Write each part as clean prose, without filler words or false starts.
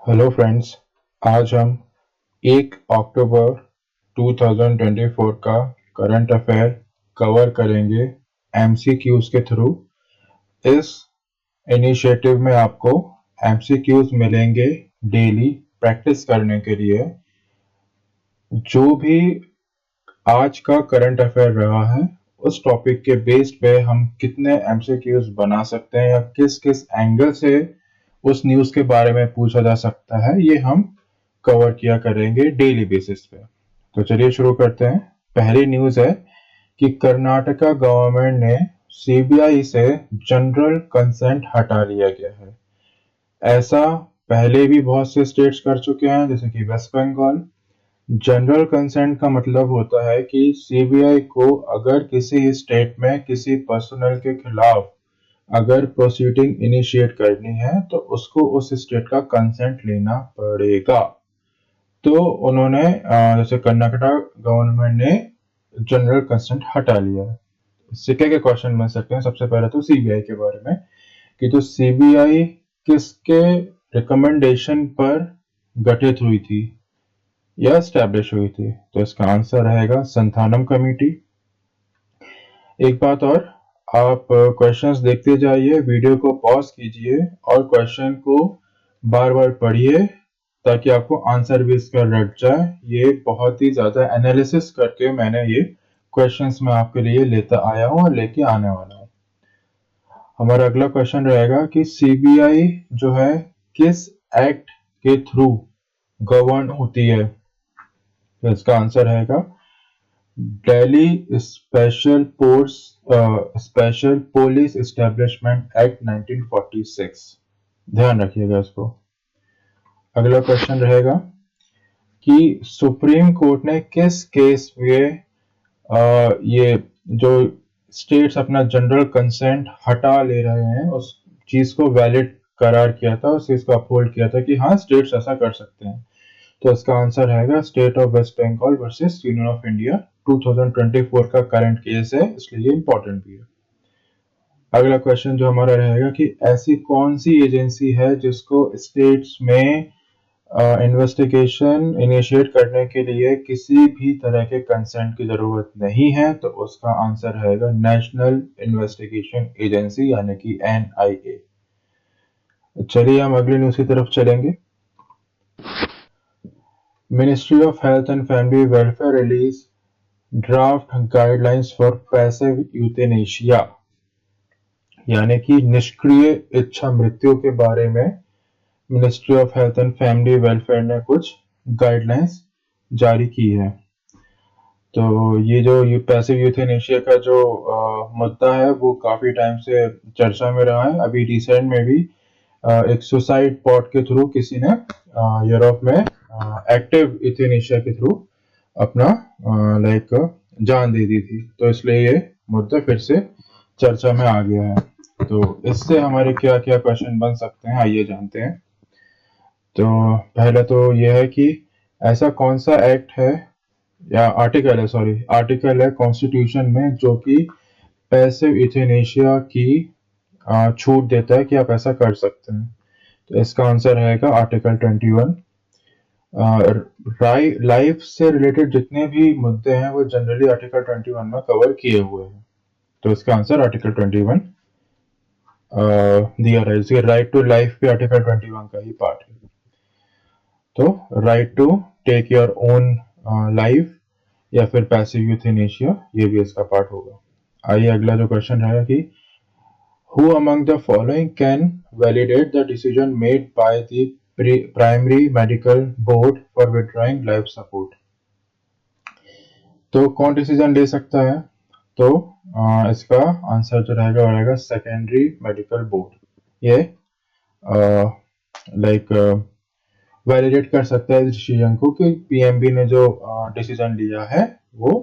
Hello friends. आज हम 1 अक्टूबर 2024 का करंट अफेयर कवर करेंगे एमसीक्यूज के थ्रू। इस इनिशिएटिव में आपको एमसीक्यूज मिलेंगे डेली प्रैक्टिस करने के लिए। जो भी आज का करंट अफेयर रहा है उस टॉपिक के बेस्ड पे हम कितने एमसीक्यूज बना सकते हैं या किस किस एंगल से उस न्यूज के बारे में पूछा जा सकता है, ये हम कवर किया करेंगे डेली बेसिस पे। तो चलिए शुरू करते हैं। पहली न्यूज है कि कर्नाटका गवर्नमेंट ने सीबीआई से जनरल कंसेंट हटा लिया गया है। ऐसा पहले भी बहुत से स्टेट्स कर चुके हैं, जैसे कि वेस्ट बंगाल। जनरल कंसेंट का मतलब होता है कि सीबीआई को अगर किसी स्टेट में किसी पर्सनल के खिलाफ अगर प्रोसीडिंग इनिशिएट करनी है तो उसको उस स्टेट का कंसेंट लेना पड़ेगा। तो उन्होंने जैसे कर्नाटका गवर्नमेंट ने जनरल कंसेंट हटा लिया। सिक्के के क्वेश्चन बन सकते हैं। सबसे पहले तो सीबीआई के बारे में कि तो सीबीआई किसके रिकमेंडेशन पर गठित हुई थी या स्टैब्लिश हुई थी। तो इसका आंसर रहेगा संथानम कमेटी। एक बात और, आप क्वेश्चंस देखते जाइए, वीडियो को पॉज कीजिए और क्वेश्चन को बार बार पढ़िए ताकि आपको आंसर भी इसका रट जाए। ये बहुत ही ज्यादा एनालिसिस करके मैंने ये क्वेश्चंस में आपके लिए लेता आया हूँ और लेके आने वाला हूँ। हमारा अगला क्वेश्चन रहेगा कि सीबीआई जो है किस एक्ट के थ्रू गवर्न होती है। तो इसका आंसर रहेगा Delhi special police establishment act 1946। ध्यान रखिएगा इसको। अगला क्वेश्चन रहेगा कि सुप्रीम कोर्ट ने किस केस में ये जो स्टेट्स अपना जनरल कंसेंट हटा ले रहे हैं उस चीज को वैलिड करार किया था, उस चीज को अपहोल्ड किया था कि हाँ स्टेट्स ऐसा कर सकते हैं। तो इसका आंसर रहेगा state of West Bengal versus union of India. 2024 का करंट केस है, इसलिए इंपॉर्टेंट भी है। अगला क्वेश्चन जो हमारा रहेगा कि ऐसी कौन सी एजेंसी है जिसको स्टेट्स में इन्वेस्टिगेशन इनिशिएट करने के लिए किसी भी तरह के कंसेंट की जरूरत नहीं है। तो उसका आंसर रहेगा नेशनल इन्वेस्टिगेशन एजेंसी यानी कि एनआईए। चलिए हम अगली न्यूज की तरफ चलेंगे। Ministry of health and family welfare release draft guidelines for passive euthanasia यानी कि निष्क्रिय इच्छा मृत्यु के बारे में ministry of health and family welfare ने कुछ गाइडलाइंस जारी की है। तो ये जो पैसिव यूथेनेशिया का जो मुद्दा है वो काफी टाइम से चर्चा में रहा है। अभी रिसेंट में भी एक सुसाइड पॉट के थ्रू किसी ने यूरोप में एक्टिव यूथेनेशिया के थ्रू अपना लाइक जान दे दी थी। तो इसलिए ये मुद्दा फिर से चर्चा में आ गया है। तो इससे हमारे क्या क्या क्वेश्चन बन सकते हैं, आइए जानते हैं। तो पहला तो यह है कि ऐसा कौन सा एक्ट है या आर्टिकल है कॉन्स्टिट्यूशन में जो कि पैसिव यूथेनेशिया की छूट देता है कि आप ऐसा कर सकते हैं। तो इसका आंसर रहेगा आर्टिकल 21। लाइफ से रिलेटेड जितने भी मुद्दे हैं वो जनरली आर्टिकल 21 में कवर किए हुए हैं। तो इसका आंसर आर्टिकल 21 दिया रहा है। राइट टू लाइफ भी आर्टिकल 21 का ही पार्ट है। तो right to take your own life या फिर पैसिव यूथेनेशिया, ये भी इसका पार्ट होगा। आइए अगला जो क्वेश्चन है कि who among the following can validate the decision made by the primary medical board for withdrawing life support। तो कौन डिसीजन ले सकता है। तो इसका आंसर जो रहेगा वो रहेगा सेकेंडरी मेडिकल बोर्ड। ये लाइक वैलिडेट कर सकता है इस डिसीजन को कि पीएमबी ने जो डिसीजन लिया है वो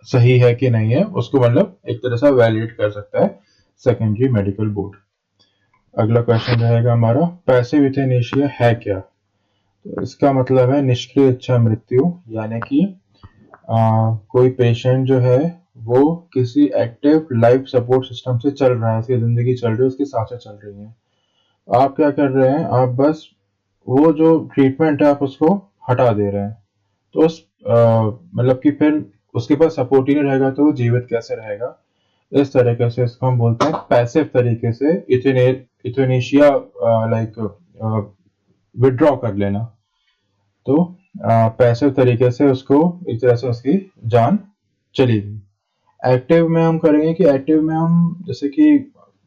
सही है कि नहीं है, उसको मतलब एक तरह से वैलिडेट कर सकता है सेकेंडरी मेडिकल बोर्ड। अगला क्वेश्चन रहेगा हमारा पैसिव यूथेनेशिया है क्या। तो इसका मतलब है निष्क्रिय इच्छा मृत्यु, यानी कि कोई पेशेंट जो है वो किसी एक्टिव लाइफ सपोर्ट सिस्टम से चल रहा है, उसकी जिंदगी चल रही है, उसकी सांसें चल रही हैं। आप क्या कर रहे हैं, आप बस वो जो ट्रीटमेंट है आप उसको हटा दे रहे हैं। तो उस मतलब कि फिर उसके पास सपोर्ट ही नहीं रहेगा तो वो जीवित कैसे रहेगा। इस तरीके से इसको हम बोलते हैं पैसिव तरीके से इथेनेशिया, लाइक विड्रॉ कर लेना। तो पैसिव तरीके से उसको एक तरह से उसकी जान चली गई। एक्टिव में हम करेंगे कि एक्टिव में हम जैसे कि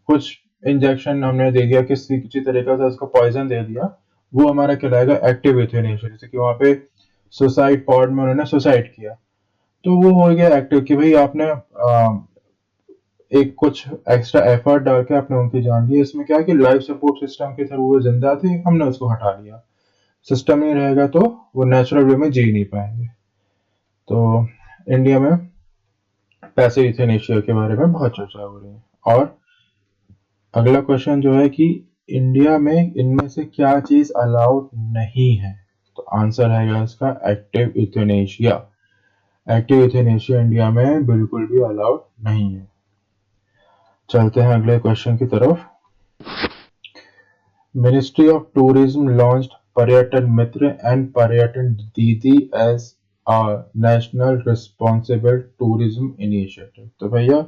कुछ इंजेक्शन हमने दे दिया, किसी तरीके से उसको पॉइजन दे दिया, वो हमारा कहलाएगा एक्टिव यूथेनेशिया। जैसे कि वहां पे सुसाइड पॉड में उन्होंने सुसाइड किया, तो वो हो गया एक्टिव कि भाई आपने एक कुछ एक्स्ट्रा एफर्ट डाल के आपने उनकी जान ली। इसमें क्या है कि लाइफ सपोर्ट सिस्टम के थ्रू वो जिंदा थे, हमने उसको हटा लिया। सिस्टम नहीं रहेगा तो वो नेचुरल वे में जी नहीं पाएंगे। तो इंडिया में पैसे यूथेनेशिया के बारे में बहुत चर्चा हो रही है। और अगला क्वेश्चन जो है कि इंडिया में इनमें से क्या चीज अलाउड नहीं है। तो आंसर है इसका active euthanasia. Active euthanasia India में बिल्कुल भी अलाउड नहीं है। चलते हैं अगले क्वेश्चन की तरफ। Ministry of Tourism launched Paryatan Mitra and Paryatan Didi as a national responsible tourism initiative। तो भैया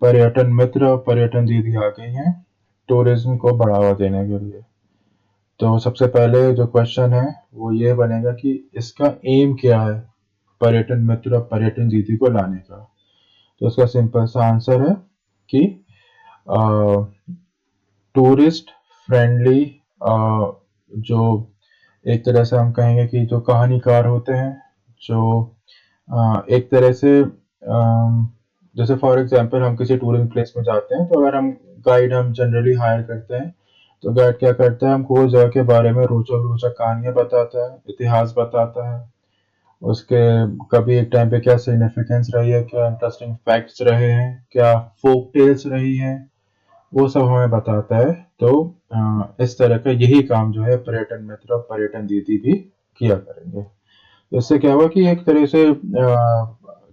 पर्यटन मित्र और पर्यटन दीदी आ गई हैं टूरिज्म को बढ़ावा देने के लिए। तो सबसे पहले जो क्वेश्चन है वो ये बनेगा कि इसका एम क्या है पर्यटन मित्र और पर्यटन दीदी को लाने का। तो इसका सिंपल सा आंसर है कि टूरिस्ट फ्रेंडली, जो एक तरह से हम कहेंगे कि जो कहानीकार होते हैं, जो एक तरह से जैसे फॉर एग्जांपल हम किसी टूरिंग प्लेस में जाते हैं तो अगर हम गाइड हम जनरली हायर करते हैं तो गाइड क्या करता है, हमको उस जगह के बारे में रोचक रोचक कहानियां बताता है, इतिहास बताता है, उसके कभी एक टाइम पे क्या सिग्निफिकेंस रही है, क्या इंटरेस्टिंग फैक्ट्स रहे हैं, क्या फोक टेल्स रही हैं, वो सब हमें बताता है। तो इस तरह का यही काम जो है पर्यटन मित्र और पर्यटन दीदी भी किया करेंगे। इससे क्या हुआ कि एक तरह से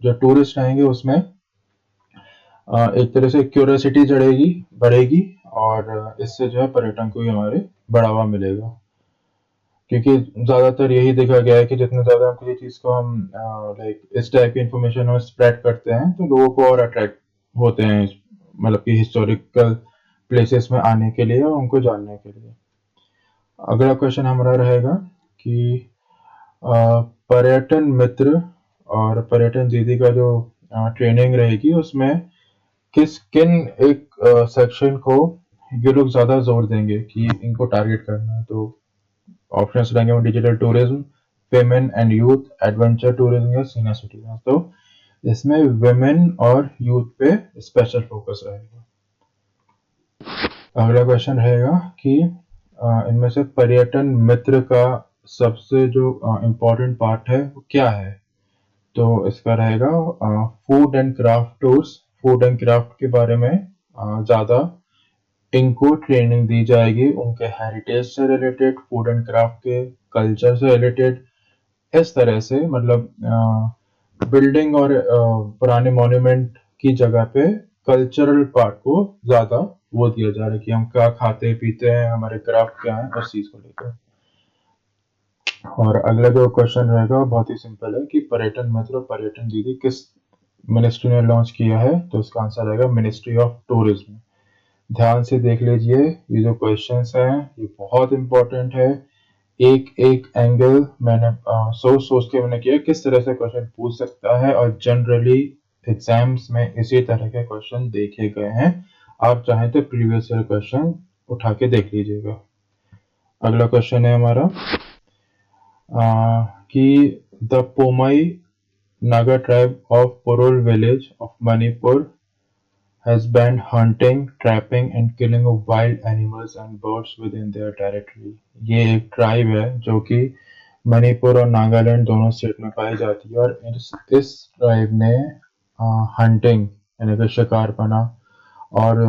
जो टूरिस्ट आएंगे उसमें एक तरह से क्यूरियोसिटी चढ़ेगी, बढ़ेगी, और इससे जो है पर्यटन को भी हमारे बढ़ावा मिलेगा। क्योंकि ज्यादातर यही देखा गया है कि जितने ज्यादा हम किसी चीज को हम लाइक इस टाइप की इंफॉर्मेशन हम स्प्रेड करते हैं तो लोगों को और अट्रैक्ट होते हैं, मतलब कि हिस्टोरिकल प्लेसेस में आने के लिए और उनको जानने के लिए। अगला क्वेश्चन हमारा रहेगा कि पर्यटन मित्र और पर्यटन दीदी का जो ट्रेनिंग रहेगी उसमें किन एक सेक्शन को ये लोग ज्यादा जोर देंगे कि इनको टारगेट करना है। तो ऑप्शंस रहेंगे digital tourism, women and youth, adventure tourism या सीनियर सिटीजन। तो इसमें विमेन और यूथ पे स्पेशल फोकस रहेगा। अगला क्वेश्चन रहेगा कि इनमें से पर्यटन मित्र का सबसे जो इम्पोर्टेंट पार्ट है वो क्या है। तो इसका रहेगा food and craft tours. Food and craft के बारे में ज़्यादा इनको ट्रेनिंग दी जाएगी, उनके हेरिटेज से रिलेटेड, फूड एंड क्राफ्ट के कल्चर से रिलेटेड। इस तरह से मतलब बिल्डिंग और पुराने मॉन्यूमेंट की जगह पे कल्चरल पार्ट को ज्यादा वो दिया जा रहा है कि हम क्या खाते पीते हैं, हमारे क्राफ्ट क्या है, उस चीज को लेकर। और अगला जो क्वेश्चन रहेगा वो बहुत ही सिंपल है कि पर्यटन मित्र और पर्यटन दीदी किस मिनिस्ट्री ने लॉन्च किया है। तो इसका आंसर रहेगा मिनिस्ट्री ऑफ टूरिज्म। ध्यान से देख लीजिए, ये जो क्वेश्चंस हैं ये बहुत इंपॉर्टेंट है। एक एक एंगल मैंने सोच सोच के मैंने किया किस तरह से क्वेश्चन पूछ सकता है, और जनरली एग्जाम्स में इसी तरह के क्वेश्चन देखे गए हैं। आप चाहें तो प्रीवियस ईयर क्वेश्चन उठा के देख लीजिएगा। अगला क्वेश्चन है हमारा कि the Pomai Naga tribe of Purul village of Manipur has banned hunting, trapping and killing of wild animals and birds within their territory। ये एक ट्राइब है जो कि मणिपुर और नागालैंड दोनों स्टेट में पाई जाती है, और इस ट्राइब ने हंटिंग यानी कि शिकारपना और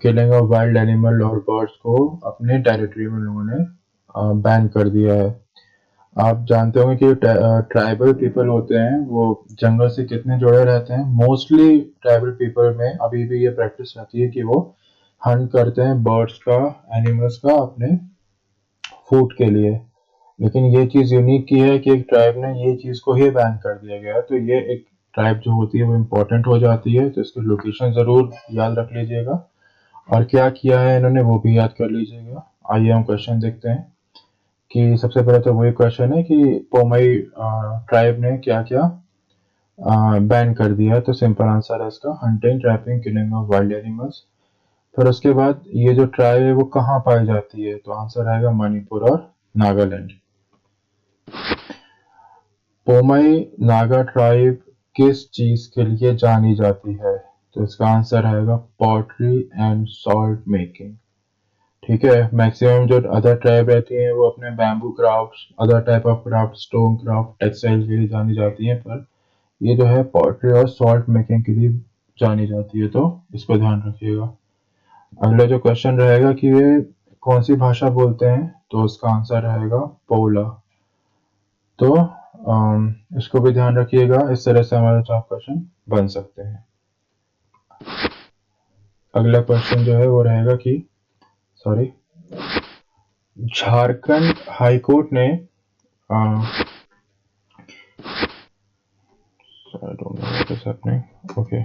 किलिंग ऑफ वाइल्ड एनिमल और बर्ड्स को अपने टेरिटरी में लोगों ने बैन कर दिया है। आप जानते होंगे कि ट्राइबल पीपल होते हैं वो जंगल से कितने जुड़े रहते हैं। मोस्टली ट्राइबल पीपल में अभी भी ये प्रैक्टिस रहती है कि वो हंट करते हैं बर्ड्स का, एनिमल्स का अपने फूड के लिए, लेकिन ये चीज़ यूनिक की है कि एक ट्राइब ने ये चीज़ को ही बैन कर दिया गया है। तो ये एक ट्राइब जो होती है वो इम्पोर्टेंट हो जाती है, तो इसकी लोकेशन ज़रूर याद रख लीजिएगा और क्या किया है इन्होंने वो भी याद कर लीजिएगा। आइए हम क्वेश्चन देखते हैं कि सबसे पहले तो वही क्वेश्चन है कि पोमई ट्राइब ने क्या क्या बैन कर दिया है। तो सिंपल आंसर है इसका hunting, trapping, killing of wild animals. फिर उसके बाद ये जो ट्राइब है वो कहाँ पाई जाती है, तो आंसर आएगा मणिपुर और नागालैंड। पोमई नागा ट्राइब किस चीज के लिए जानी जाती है, तो इसका आंसर आएगा पॉटरी एंड सॉल्ट मेकिंग। ठीक है, मैक्सिमम जो अदर ट्राइब रहती हैं वो अपने bamboo craft, other type of craft, stone craft, textile के लिए जानी जाती हैं, पर ये जो है पॉटरी और सॉल्ट मेकिंग के लिए जानी जाती है, तो इसको ध्यान रखिएगा। अगला जो क्वेश्चन रहेगा कि वे कौन सी भाषा बोलते हैं, तो उसका आंसर रहेगा पोला। तो इसको भी ध्यान रखिएगा, इस तरह से हमारे 4 क्वेश्चन बन सकते हैं। अगला क्वेश्चन जो है वो रहेगा कि सॉरी, झारखंड हाई कोर्ट ने I don't know what is happening. Okay.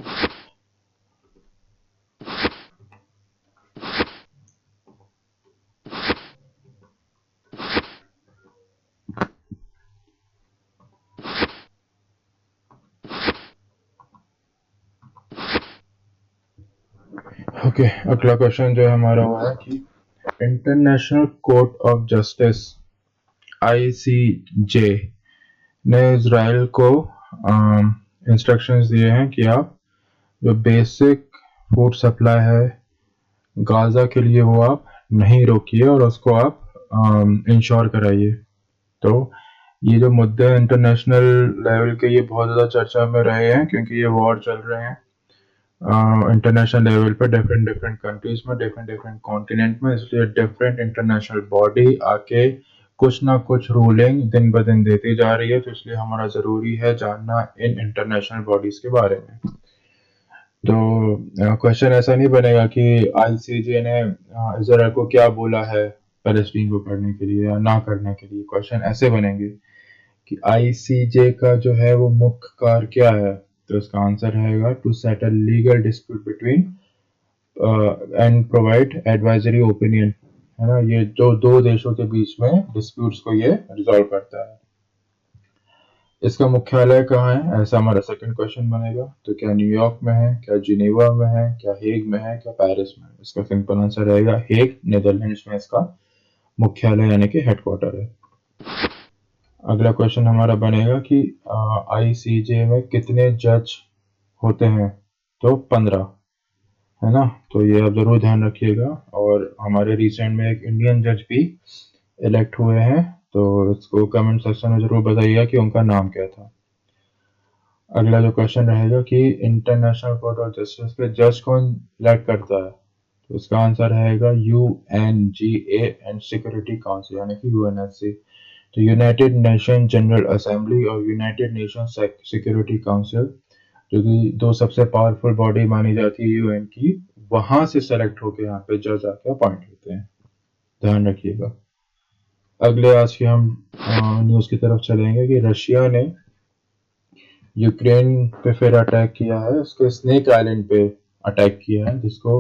Okay, अगला क्वेश्चन जो है हमारा वो है कि international court of justice ICJ ने इजराइल को इंस्ट्रक्शंस दिए हैं कि आप जो बेसिक फूड सप्लाई है गाजा के लिए वो आप नहीं रोकिए और उसको आप इंश्योर कराइए। तो ये जो मुद्दे इंटरनेशनल लेवल के ये बहुत ज़्यादा चर्चा में रहे हैं क्योंकि ये वॉर चल रहे हैं इंटरनेशनल लेवल पे डिफरेंट डिफरेंट कंट्रीज में, डिफरेंट डिफरेंट कॉन्टिनेंट में, इसलिए डिफरेंट इंटरनेशनल बॉडी आके कुछ ना कुछ रूलिंग दिन ब दिन देती जा रही है, तो इसलिए हमारा ज़रूरी है जानना इन इंटरनेशनल बॉडीज के बारे में। तो क्वेश्चन ऐसा नहीं बनेगा कि ICJ ने इजराइल को क्या बोला है पैलेस्टीन को करने के लिए या ना करने के लिए। क्वेश्चन ऐसे बनेंगे कि ICJ का जो है वो मुख्य कार्य क्या है, तो इसका आंसर रहेगा to settle legal dispute between and provide advisory opinion, है ना। ये जो दो देशों के बीच में डिस्प्यूट्स को ये रिजॉल्व करता है। इसका मुख्यालय कहाँ है, ऐसा हमारा सेकंड क्वेश्चन बनेगा। तो क्या न्यूयॉर्क में है, क्या जिनेवा में है, क्या हेग में है, क्या पेरिस में है। इसका सिंपल आंसर रहेगा हेग, नीदरलैंड्स में इसका मुख्यालय यानी कि हेडक्वार्टर है। अगला क्वेश्चन हमारा बनेगा कि ICJ में कितने जज होते हैं, तो 15, है ना। तो ये आप जरूर ध्यान रखिएगा। और हमारे रिसेंट में एक इंडियन जज भी इलेक्ट हुए हैं, तो इसको कमेंट सेक्शन में जरूर बताइएगा कि उनका नाम क्या था। अगला जो क्वेश्चन रहेगा कि इंटरनेशनल कोर्ट ऑफ जस्टिस के जज कौन इलेक्ट करता है, तो इसका आंसर रहेगा UNGA एंड सिक्योरिटी काउंसिल यानी कि UNSC। तो यूनाइटेड नेशन जनरल असेंबली और यूनाइटेड नेशन सिक्योरिटी काउंसिल जो कि दो सबसे पावरफुल बॉडी मानी जाती है UN की, वहां से सेलेक्ट होकर यहाँ पे जज आके अपॉइंट होते हैं, ध्यान रखिएगा। अगले आज के हम न्यूज की तरफ चलेंगे कि रशिया ने यूक्रेन पे फिर अटैक किया है, उसके स्नेक आइलैंड पे अटैक किया है जिसको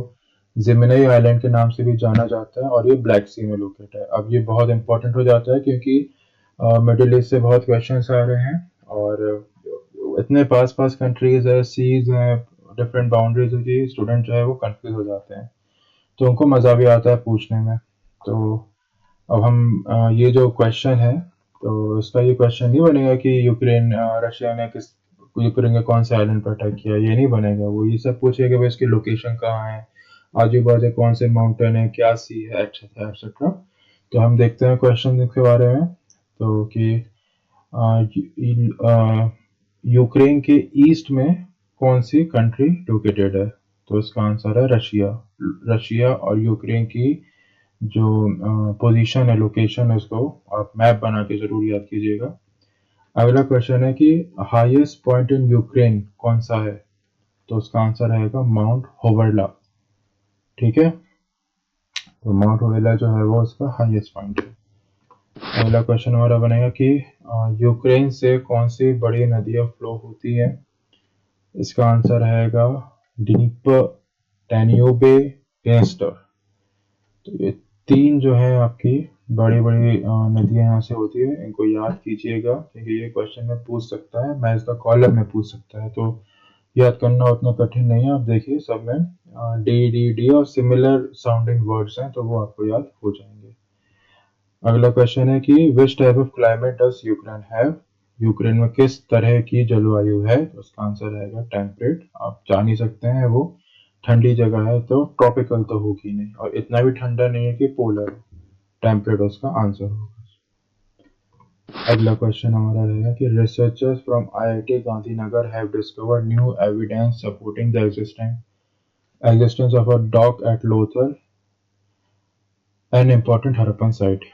जिमिनी आइलैंड के नाम से भी जाना जाता है और ये ब्लैक सी में लोकेट है। अब ये बहुत इंपॉर्टेंट हो जाता है क्योंकि मिडिल ईस्ट से बहुत क्वेश्चंस आ रहे हैं और इतने पास पास कंट्रीज है, सीज हैं, डिफरेंट बाउंड्रीज है कि स्टूडेंट जो है वो कंफ्यूज हो जाते हैं, तो उनको मज़ा भी आता है पूछने में। तो अब हम ये जो क्वेश्चन है, तो इसका ये क्वेश्चन नहीं बनेगा कि रशिया ने किस यूक्रेन के कौन से आइलैंड पर अटैक किया, ये नहीं बनेगा। वो ये सब पूछेगा कि भाई इसकी लोकेशन कहाँ है, आजू बाजू कौन से माउंटेन है, क्या सी है, एक्सेट्रा एक्सेट्रा। तो हम देखते हैं क्वेश्चन के बारे में। तो कि यूक्रेन के ईस्ट में कौन सी कंट्री लोकेटेड है, तो इसका आंसर है रशिया। रशिया और यूक्रेन की जो पोजीशन है, लोकेशन है, उसको आप मैप बना के जरूर याद कीजिएगा। अगला क्वेश्चन है कि हाईएस्ट पॉइंट इन यूक्रेन कौन सा है, तो उसका आंसर रहेगा माउंट होवरला। ठीक है, तो माउंट होवरला जो है वो उसका हाईएस्ट पॉइंट है। अगला क्वेश्चन हमारा बनेगा कि यूक्रेन से कौन सी बड़ी नदियाँ फ्लो होती है। इसका आंसर रहेगा डिनीपर, डैन्यूबे, डेनेस्टर। तो ये 3 जो है आपकी बड़ी बड़ी नदियाँ यहाँ से होती है, इनको याद कीजिएगा क्योंकि ये क्वेश्चन में पूछ सकता है, मैथ्स का कॉलम में पूछ सकता है। तो याद करना उतना कठिन नहीं है। आप देखिए सब में डी डी डी और सिमिलर साउंडिंग वर्ड्स हैं, तो वो आपको याद हो जाएंगे। अगला क्वेश्चन है कि which type of climate does Ukraine have. Ukraine में किस तरह की जलवायु है। तो उसका आंसर रहेगा टेम्परेट। आप जान ही सकते हैं वो ठंडी जगह है, तो ट्रॉपिकल तो होगी नहीं और इतना भी ठंडा नहीं है कि पोलर। टेम्परेट उसका आंसर होगा। अगला क्वेश्चन हमारा रहेगा कि researchers from IIT Gandhinagar have discovered new evidence supporting the existence of a dock at Lothal, an important Harappan site.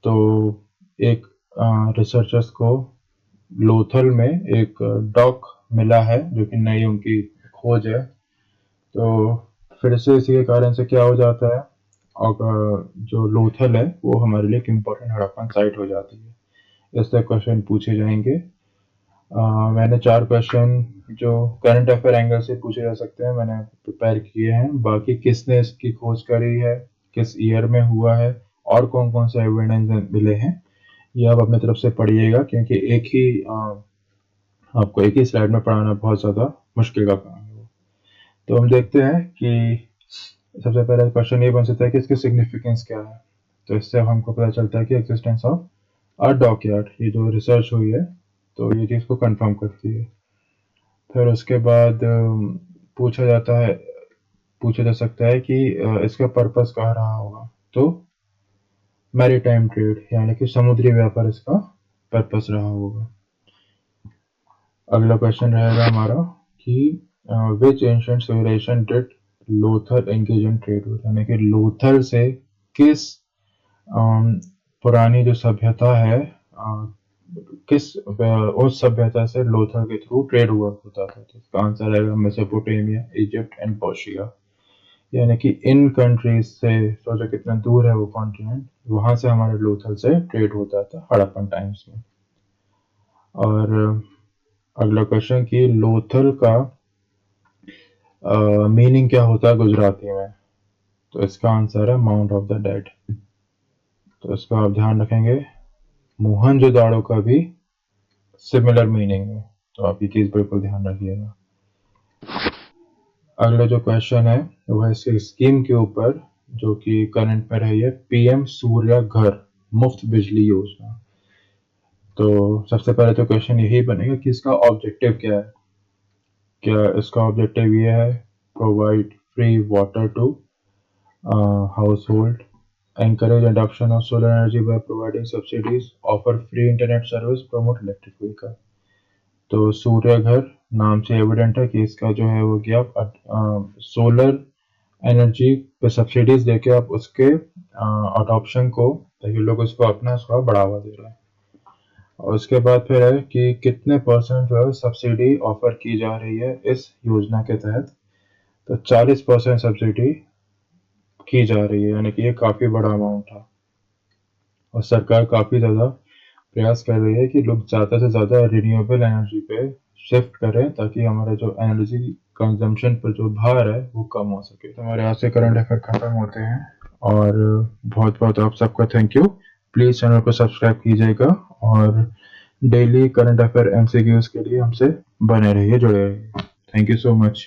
तो एक रिसर्चर्स को लोथल में एक डॉक मिला है जो कि नई उनकी खोज है। तो फिर से इसी के कारण से क्या हो जाता है, और जो लोथल है वो हमारे लिए एक इम्पोर्टेंट हड़प्पन साइट हो जाती है। इस तरह क्वेश्चन पूछे जाएंगे। मैंने 4 क्वेश्चन जो करंट अफेयर एंगल से पूछे जा सकते हैं मैंने प्रिपेयर किए हैं। बाकी किसने इसकी खोज करी है, किस ईयर में हुआ है और कौन कौन से एविडेंस मिले हैं, ये आप अपने तरफ से पढ़िएगा क्योंकि आपको एक ही स्लाइड में पढ़ाना बहुत ज़्यादा मुश्किल का काम है। तो हम देखते हैं कि सबसे पहला क्वेश्चन ये बन सकता है कि इसकी सिग्निफिकेंस क्या है। तो इससे हमको पता चलता है कि एग्जिस्टेंस ऑफ अ डॉकयार्ड, ये जो रिसर्च हुई है तो ये चीज़ को कंफर्म करती है। फिर उसके बाद पूछा जा सकता है कि इसका पर्पस क्या रहा होगा। तो मैरीटाइम ट्रेड यानी कि समुद्री व्यापार इसका पर्पस रहा होगा। अगला क्वेश्चन रहेगा हमारा कि which ancient civilisation did Lothal engage in trade with, यानी कि लोथल से किस पुरानी जो सभ्यता है उस सभ्यता से लोथल के थ्रू ट्रेड हुआ होता था। तो इसका आंसर रहेगा मेसोपोटामिया, इजिप्ट एंड पर्शिया। यानी कि इन कंट्रीज से सोचो कितना दूर है वो कॉन्टिनेंट, वहां से हमारे लोथल से ट्रेड होता था हड़प्पन टाइम्स में। और अगला क्वेश्चन कि लोथल का मीनिंग क्या होता है गुजराती में। तो इसका आंसर है माउंट ऑफ द डेड। तो इसका आप ध्यान रखेंगे। मोहनजोदाड़ो का भी सिमिलर मीनिंग है, तो आप ये चीज बिल्कुल ध्यान रखिएगा। अगला जो क्वेश्चन है वो है इसके स्कीम के ऊपर जो कि करंट में रही है, पीएम सूर्य घर मुफ्त बिजली योजना। तो सबसे पहले तो क्वेश्चन यही बनेगा कि इसका ऑब्जेक्टिव क्या है। क्या इसका ऑब्जेक्टिव ये है provide free water to household, encourage adoption of solar energy by providing subsidies, offer free internet service, promote electric vehicle। तो सूर्य घर नाम से एविडेंट है कि इसका जो है वो कि आप सोलर एनर्जी पे सब्सिडीज देके आप उसके अडॉप्शन को, ताकि लोग उसको अपना उसका बढ़ावा दे रहे हैं। और उसके बाद फिर है कि कितने परसेंट जो है सब्सिडी ऑफर की जा रही है इस योजना के तहत। तो 40% सब्सिडी की जा रही है, यानी कि ये काफ़ी बड़ा अमाउंट था। और सरकार काफ़ी ज़्यादा प्रयास कर रही है कि लोग ज़्यादा से ज़्यादा रिन्यूएबल एनर्जी पे शिफ्ट करें ताकि हमारा जो एनर्जी कंजम्पशन पर जो भार है वो कम हो सके। तो हमारे यहाँ से करंट अफेयर खत्म होते हैं और बहुत बहुत आप सबका थैंक यू। प्लीज़ चैनल को सब्सक्राइब कीजिएगा और डेली करंट अफेयर एमसीक्यूज के लिए हमसे बने रहिए, जुड़े रहिए। Thank you so much.